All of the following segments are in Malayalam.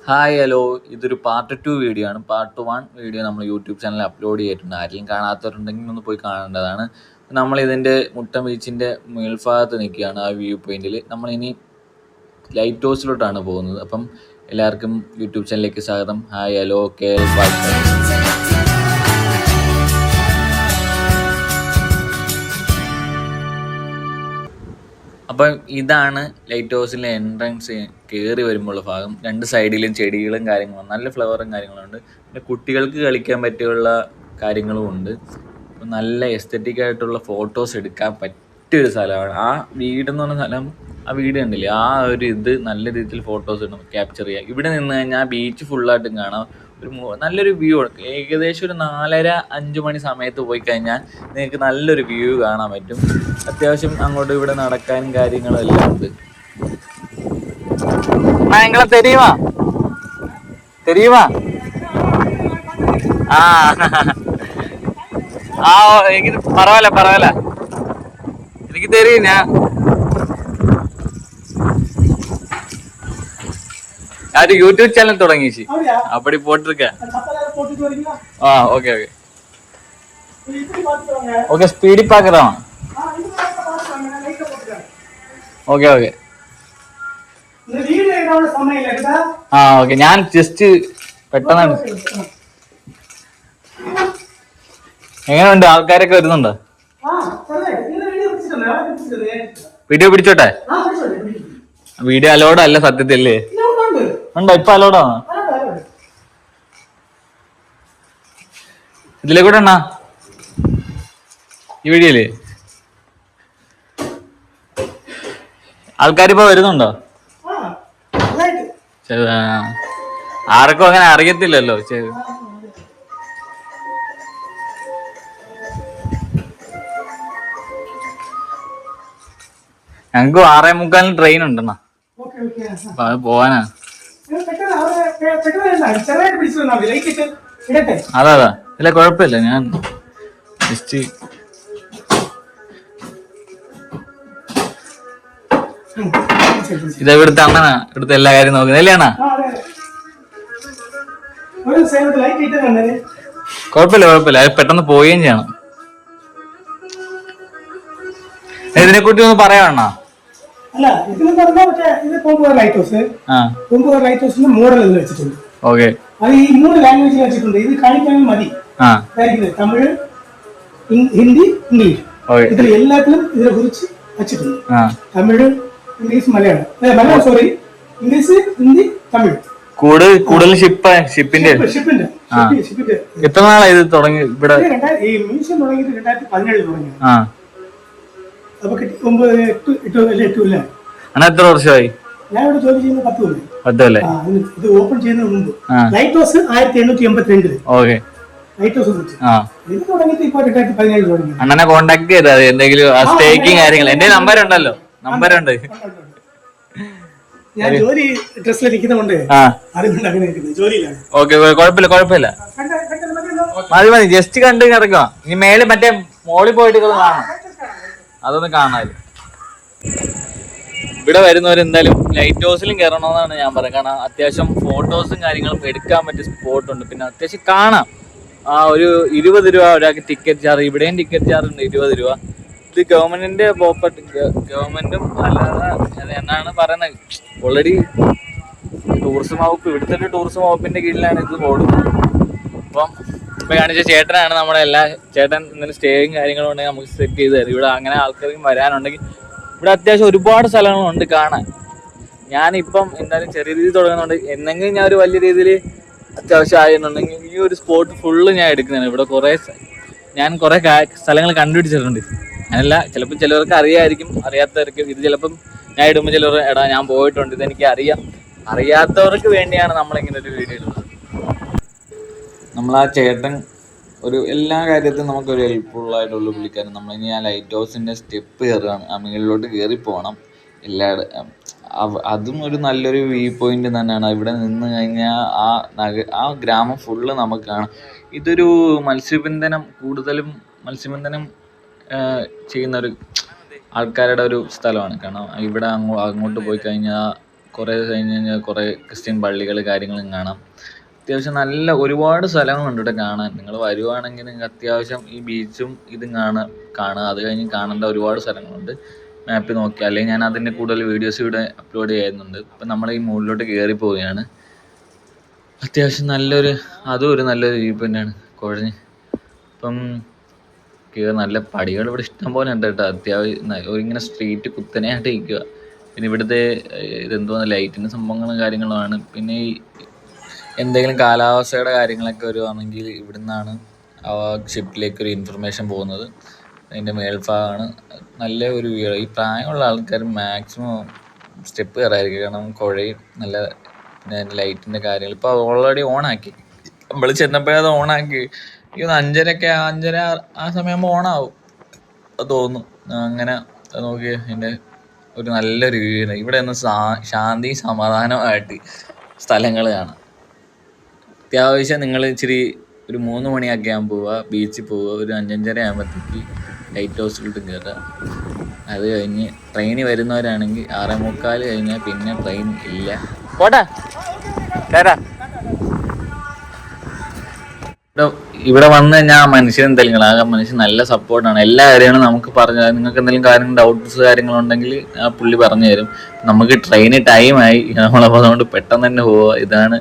ഹായ് ഹലോ, ഇതൊരു പാർട്ട് 2 വീഡിയോ ആണ്. പാർട്ട് 1 വീഡിയോ നമ്മൾ യൂട്യൂബ് ചാനലിൽ അപ്ലോഡ് ചെയ്തിട്ടുണ്ട്. ആരെങ്കിലും കാണാത്തവരുണ്ടെങ്കിൽ ഒന്ന് പോയി കാണേണ്ടതാണ്. നമ്മളിതിൻ്റെ മുട്ടം ബീച്ചിൻ്റെ മേൽഭാഗത്ത് നിൽക്കുകയാണ്, ആ വ്യൂ പോയിന്റിൽ. നമ്മളിനി ലൈറ്റ് ഹൗസിലോട്ടാണ് പോകുന്നത്. അപ്പം എല്ലാവർക്കും യൂട്യൂബ് ചാനലിലേക്ക് സ്വാഗതം. ഹായ് ഹലോ കെ എൽ പാട്ട്. അപ്പം ഇതാണ് ലൈറ്റ് ഹൗസിലെ എൻട്രൻസ്. കയറി വരുമ്പോഴുള്ള ഭാഗം. രണ്ട് സൈഡിലും ചെടികളും കാര്യങ്ങളും, നല്ല ഫ്ലവറും കാര്യങ്ങളും ഉണ്ട്. പിന്നെ കുട്ടികൾക്ക് കളിക്കാൻ പറ്റിയുള്ള കാര്യങ്ങളും ഉണ്ട്. അപ്പം നല്ല എസ്തറ്റിക് ആയിട്ടുള്ള ഫോട്ടോസ് എടുക്കാൻ പറ്റിയൊരു സ്ഥലമാണ്. ആ വീടെന്ന് പറഞ്ഞ സ്ഥലം, ആ വീട് കണ്ടില്ലേ, ആ ഒരു ഇത് നല്ല രീതിയിൽ ഫോട്ടോസ് ക്യാപ്ചർ ചെയ്യുക. ഇവിടെ നിന്ന് കഴിഞ്ഞാൽ ബീച്ച് ഫുള്ളായിട്ടും കാണാം. നല്ലൊരു വ്യൂ ആണ്. ഏകദേശം ഒരു 4:30-5 മണി സമയത്ത് പോയി കഴിഞ്ഞാൽ നിങ്ങൾക്ക് നല്ലൊരു വ്യൂ കാണാൻ പറ്റും. അത്യാവശ്യം അങ്ങോട്ട് ഇവിടെ നടക്കാനും കാര്യങ്ങളും എല്ലാം ഉണ്ട്. എങ്ങളെ തെരിയുമാ ആ ആ എനിക്ക് പറവല എനിക്ക് തെരിയും. ഞാൻ ഒരു യൂട്യൂബ് ചാനൽ തുടങ്ങിச்சு. அப்படி போட்டிருக்கேன். ஓகே ஓகே ஓகே ஸ்பீடி பாக்குறோம். ഓക്കെ ഓക്കെ ഓക്കെ ഞാൻ ജസ്റ്റ് പെട്ടെന്ന്. എങ്ങനെയുണ്ട്, ആൾക്കാരൊക്കെ വരുന്നുണ്ടോ? വീഡിയോ പിടിച്ചോട്ടെ? വീഡിയോ അലോഡ് അല്ല സത്യത്തില്ലേ? ഉണ്ടോ ഇപ്പൊ അലോഡാണോ? ഇതിലെ കൂടെ എണ്ണ ഈ വീഡിയോയില് ആൾക്കാരിപ്പോ വരുന്നുണ്ടോ? ആർക്കും അങ്ങനെ അറിയത്തില്ലല്ലോ. ഞങ്ങക്ക് 6:45 ട്രെയിൻ ഉണ്ടെന്നാ. അപ്പൊ അത് പോവാനാ. അതാ ഇല്ല, കുഴപ്പമില്ല. ഞാൻ ജസ്റ്റ് ഇത് ഇവിടുത്തെ അണ്ണനാ, ഇവിടുത്തെ എല്ലാ കാര്യം നോക്കുന്നത് അല്ലേ അണ്ണാ? കുഴപ്പമില്ല. അത് പെട്ടെന്ന് പോവുകയും ചെയ്യണം. ഇതിനെക്കുറിച്ച് ഒന്ന് പറയാണ? അല്ല, ഇതിന് പറഞ്ഞാൽ ഇത് Poompuzha light house. Poompuzha light ഹൗസിന്റെ മോഡൽ എന്ന് വെച്ചിട്ടുണ്ട്. ഓക്കെ, അത് ഈ 3 ലാംഗ്വേജിൽ വെച്ചിട്ടുണ്ട്. ഇത് കാണിക്കാൻ മതി. തമിഴ്, ഹിന്ദി, ഇംഗ്ലീഷ്. ഇതിൽ എല്ലാത്തിലും ഇതിനെ കുറിച്ച് വെച്ചിട്ടുണ്ട്. Tamil, English, Malayalam sorry, English, Hindi, Tamil. കൂടുതൽ ഷിപ്പിന്റെ എത്ര നാളായി ഇത് തുടങ്ങി? ഇവിടെ ഈ മ്യൂസിയം തുടങ്ങിയിട്ട് 2017 തുടങ്ങി. അപ്പൊ 8 കൊല്ലം. അണ്ണാ എത്ര വർഷമായി? ഞാൻ ഇവിടെ ജോലി ചെയ്യുന്ന 10 കൊല്ലം. 10 കൊല്ലം. ഇത് ഓപ്പൺ ചെയ്യുന്നതിന് മുമ്പ് light house 1882. Okay, light house ഇത് തുടങ്ങിയിട്ട് ഇപ്പൊ 2017 തുടങ്ങി. അണ്ണനെ കോണ്ടാക്ട് ചെയ്താൽ എന്തെങ്കിലും സ്റ്റേക്കിംഗ് കാര്യങ്ങൾ? എന്റെ നമ്പറുണ്ടല്ലോ, നമ്പറുണ്ട്. ഞാൻ ജോലി ഡ്രസ്സിലിരിക്കുന്നതുകൊണ്ട് അതുകൊണ്ട് അങ്ങനെ ജോലിയിലാണ്. ഓക്കെ, കുഴപ്പമില്ല. മതി, ജസ്റ്റ് കണ്ട് കിടക്കുക. ഇനി മേലെ മറ്റേ മോളിൽ പോയിട്ട് കാണാം, അതൊന്ന് കാണാല്. ഇവിടെ വരുന്നവരെന്തായാലും ലൈറ്റ് ഹൗസിലും കയറണമെന്നാണ് ഞാൻ പറയുന്നത്. കാരണം അത്യാവശ്യം ഫോട്ടോസും കാര്യങ്ങളും എടുക്കാൻ പറ്റിയ സ്പോട്ടുണ്ട്. പിന്നെ അത്യാവശ്യം കാണാം. ഒരു 20 രൂപ ഒരാൾക്ക് ടിക്കറ്റ് ചാർജ്. ഇവിടെയും ടിക്കറ്റ് ചാർജ് ഉണ്ട് 20 രൂപ. ഇത് ഗവൺമെന്റിന്റെ പ്രോപ്പർട്ടി, ഗവൺമെന്റും അല്ലാതെ എന്നാണ് പറയുന്നത്. ഓൾറെഡി ടൂറിസം വകുപ്പ്, ഇവിടുത്തെ ടൂറിസം വകുപ്പിന്റെ കീഴിലാണ് ഇത് ഓടുന്നത്. അപ്പം ഇപ്പൊ കാണിച്ച ചേട്ടനാണ് നമ്മുടെ ചേട്ടൻ എന്തെങ്കിലും സ്റ്റേയും കാര്യങ്ങളും ഉണ്ടെങ്കിൽ നമുക്ക് സെറ്റ് ചെയ്ത് തരും. ഇവിടെ അങ്ങനെ ആൾക്കാർക്കും വരാനുണ്ടെങ്കിൽ ഇവിടെ അത്യാവശ്യം ഒരുപാട് സ്ഥലങ്ങളുണ്ട് കാണാൻ. ഞാനിപ്പം എന്തായാലും ചെറിയ രീതിയിൽ തുടങ്ങുന്നുണ്ട്. എന്നെങ്കിലും ഞാൻ ഒരു വലിയ രീതിയിൽ അത്യാവശ്യം ആയെന്നുണ്ടെങ്കിൽ ഈ ഒരു സ്പോട്ട് ഫുള്ള് ഞാൻ എടുക്കുന്നതാണ്. ഇവിടെ ഞാൻ കുറെ സ്ഥലങ്ങൾ കണ്ടുപിടിച്ചിട്ടുണ്ട്. അങ്ങനല്ല, ചിലപ്പോൾ ചിലവർക്ക് അറിയാമായിരിക്കും, അറിയാത്തവർക്ക് ഇത് ചിലപ്പം ഞാൻ ഇടുമ്പോൾ ചിലർ എടാ ഞാൻ പോയിട്ടുണ്ട്, ഇതെനിക്ക് അറിയാത്തവർക്ക് വേണ്ടിയാണ് നമ്മളിങ്ങനെ ഒരു വീഡിയോ ഇടുന്നത്. നമ്മളാ ചേട്ടൻ ഒരു എല്ലാ കാര്യത്തിലും നമുക്കൊരു ഹെൽപ്ഫുള്ളായിട്ടുള്ള പുള്ളിക്കാരൻ. നമ്മളിനി ആ ലൈറ്റ് ഹൗസിൻ്റെ സ്റ്റെപ്പ് കയറുകയാണ്, ആ മുകളിലോട്ട് കയറി പോകണം. അതും ഒരു നല്ലൊരു വ്യൂ പോയിന്റ് തന്നെയാണ്. ഇവിടെ നിന്ന് കഴിഞ്ഞാൽ ആ ഗ്രാമം ഫുള്ള് നമുക്ക് കാണാം. ഇതൊരു കൂടുതലും മത്സ്യബന്ധനം ചെയ്യുന്ന ഒരു ആൾക്കാരുടെ ഒരു സ്ഥലമാണ്. കാരണം ഇവിടെ അങ്ങോട്ട് പോയി കഴിഞ്ഞാൽ കുറേ കഴിഞ്ഞ് കഴിഞ്ഞാൽ കുറേ ക്രിസ്ത്യൻ പള്ളികൾ കാര്യങ്ങളും കാണാം. അത്യാവശ്യം നല്ല ഒരുപാട് സ്ഥലങ്ങളുണ്ട് ഇവിടെ കാണാൻ. നിങ്ങൾ വരുവാണെങ്കിൽ നിങ്ങൾക്ക് അത്യാവശ്യം ഈ ബീച്ചും ഇതും കാണുക. അത് കഴിഞ്ഞ് കാണേണ്ട ഒരുപാട് സ്ഥലങ്ങളുണ്ട്. മാപ്പിൽ നോക്കിയാൽ, അല്ലെങ്കിൽ ഞാൻ അതിൻ്റെ കൂടുതൽ വീഡിയോസ് ഇവിടെ അപ്ലോഡ് ചെയ്യുന്നുണ്ട്. ഇപ്പം നമ്മൾ ഈ മുകളിലോട്ട് കയറി പോവുകയാണ്. അത്യാവശ്യം അതും ഒരു നല്ലൊരു വ്യൂ തന്നെയാണ്. കുഴഞ്ഞ് ഇപ്പം നല്ല പടികൾ ഇവിടെ ഇഷ്ടം പോലെ ഉണ്ട് കേട്ടോ. അത്യാവശ്യം ഇങ്ങനെ സ്ട്രീറ്റ് കുത്തനെയായിട്ട് ഇരിക്കുക. പിന്നെ ഇവിടുത്തെ ഇതെന്തോന്ന് ലൈറ്റിൻ്റെ സംഭവങ്ങളും കാര്യങ്ങളുമാണ്. പിന്നെ ഈ എന്തെങ്കിലും കാലാവസ്ഥയുടെ കാര്യങ്ങളൊക്കെ വരുവാണെങ്കിൽ ഇവിടുന്നാണ് ആ ഷിപ്പിലേക്കൊരു ഇൻഫർമേഷൻ പോകുന്നത്. അതിൻ്റെ മേൽഭാഗമാണ്. നല്ല ഒരു വ്യൂ. ഈ പ്രായമുള്ള ആൾക്കാർ മാക്സിമം സ്റ്റെപ്പ് കയറായിരിക്കും. കാരണം കുഴയും നല്ല. പിന്നെ അതിൻ്റെ ലൈറ്റിൻ്റെ കാര്യങ്ങൾ ഇപ്പോൾ ഓൾറെഡി ഓണാക്കി. നമ്മൾ ചെന്നപ്പോഴേ അത് ഓണാക്കി. ഈ 5:30 ആ സമയമാകുമ്പോൾ ഓണാവും അത് തോന്നുന്നു. അങ്ങനെ നോക്കി അതിൻ്റെ ഒരു നല്ലൊരു വ്യൂ. ഇവിടെ ഒന്ന് ശാന്തി സമാധാനമായിട്ട് സ്ഥലങ്ങൾ കാണാം. അത്യാവശ്യം നിങ്ങൾ ഇച്ചിരി ഒരു 3 മണിയൊക്കെ ആകുമ്പോൾ പോവുക, ബീച്ചിൽ പോവുക. ഒരു 5:30 ആകുമ്പോഴത്തേക്ക് ലൈറ്റ് ഹൗസിലോട്ട് കയറുക. അത് കഴിഞ്ഞ് ട്രെയിനിൽ വരുന്നവരാണെങ്കിൽ 6:45 കഴിഞ്ഞാൽ പിന്നെ ട്രെയിൻ ഇല്ല. പോട്ടെ ഇവിടെ വന്ന് കഴിഞ്ഞാൽ ആ മനുഷ്യൻ എന്തെങ്കിലും ആ മനുഷ്യൻ നല്ല സപ്പോർട്ടാണ്. എല്ലാ കാര്യങ്ങളും നമുക്ക് പറഞ്ഞു തരാം. നിങ്ങൾക്ക് എന്തെങ്കിലും കാര്യങ്ങൾ ഡൗട്ട്സ് കാര്യങ്ങളുണ്ടെങ്കിൽ ആ പുള്ളി പറഞ്ഞു തരും. നമുക്ക് ട്രെയിന് ടൈമായി. നമ്മളപ്പോൾ അതുകൊണ്ട് പെട്ടെന്ന് തന്നെ പോവുക. ഇതാണ്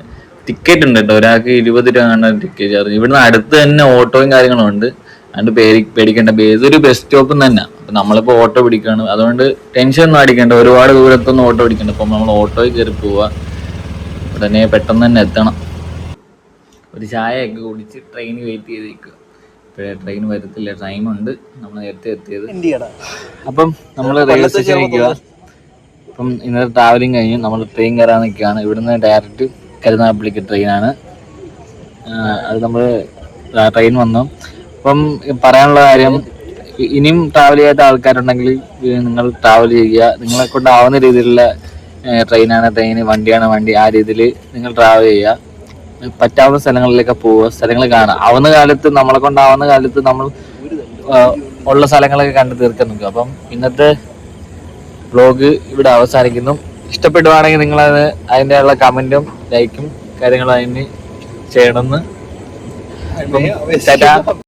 ടിക്കറ്റ് ഉണ്ട് കേട്ടോ. ഒരാൾക്ക് 20 രൂപ ആണ് ടിക്കറ്റ് ചാർജ്. ഇവിടുന്ന് അടുത്ത് തന്നെ ഓട്ടോയും കാര്യങ്ങളും ഉണ്ട്. അതുകൊണ്ട് പേടിക്കേണ്ട. ഇതൊരു ബസ് സ്റ്റോപ്പും തന്നെ. അപ്പം നമ്മളിപ്പോൾ ഓട്ടോ പിടിക്കുകയാണ്. അതുകൊണ്ട് ടെൻഷൻ ഒന്നും അടിക്കേണ്ട. ഒരുപാട് ദൂരത്തൊന്നും ഓട്ടോ പിടിക്കണ്ട. അപ്പം നമ്മൾ ഓട്ടോയിൽ കയറി പോവുക. ഉടനെ പെട്ടെന്ന് തന്നെ എത്തണം. ഒരു ചായയൊക്കെ കുടിച്ച് ട്രെയിന് വെയിറ്റ് ചെയ്തിരിക്കുക. ഇപ്പോഴേ ട്രെയിൻ വരത്തില്ല, ടൈമുണ്ട്. നമ്മൾ നേരത്തെ എത്തിയത്. അപ്പം നമ്മൾ റെയിൽവേ സ്റ്റേഷനിൽ നിൽക്കുക. അപ്പം ഇന്നത്തെ ട്രാവലിംഗ് കഴിഞ്ഞ് നമ്മൾ ട്രെയിൻ കയറാൻ നിൽക്കുകയാണ്. ഇവിടുന്ന് ഡയറക്റ്റ് കരുനാഗപ്പള്ളിക്ക് ട്രെയിനാണ്. അത് നമ്മൾ ട്രെയിൻ വന്നു. അപ്പം പറയാനുള്ള കാര്യം, ഇനിയും ട്രാവൽ ചെയ്യാത്ത ആൾക്കാരുണ്ടെങ്കിൽ നിങ്ങൾ ട്രാവൽ ചെയ്യുക. നിങ്ങളെ കൊണ്ടാവുന്ന രീതിയിലുള്ള ട്രെയിനാണ് ട്രെയിൻ, വണ്ടിയാണ് വണ്ടി. ആ രീതിയിൽ നിങ്ങൾ ട്രാവൽ ചെയ്യുക. പറ്റാവുന്ന സ്ഥലങ്ങളിലേക്ക് പോവുക, സ്ഥലങ്ങൾ കാണുക. ആവുന്ന കാലത്ത് നമ്മളെ കൊണ്ടാവുന്ന കാലത്ത് നമ്മൾ ഉള്ള സ്ഥലങ്ങളൊക്കെ കണ്ടു തീർക്കാൻ നോക്കുക. അപ്പം ഇന്നത്തെ വ്ലോഗ് ഇവിടെ അവസാനിക്കുന്നു. ഇഷ്ടപ്പെടുവാണെങ്കിൽ നിങ്ങളത് അതിൻ്റെ ഉള്ള കമൻറ്റും ലൈക്കും കാര്യങ്ങളും അതിന് ചെയ്യണമെന്ന്. ഇപ്പം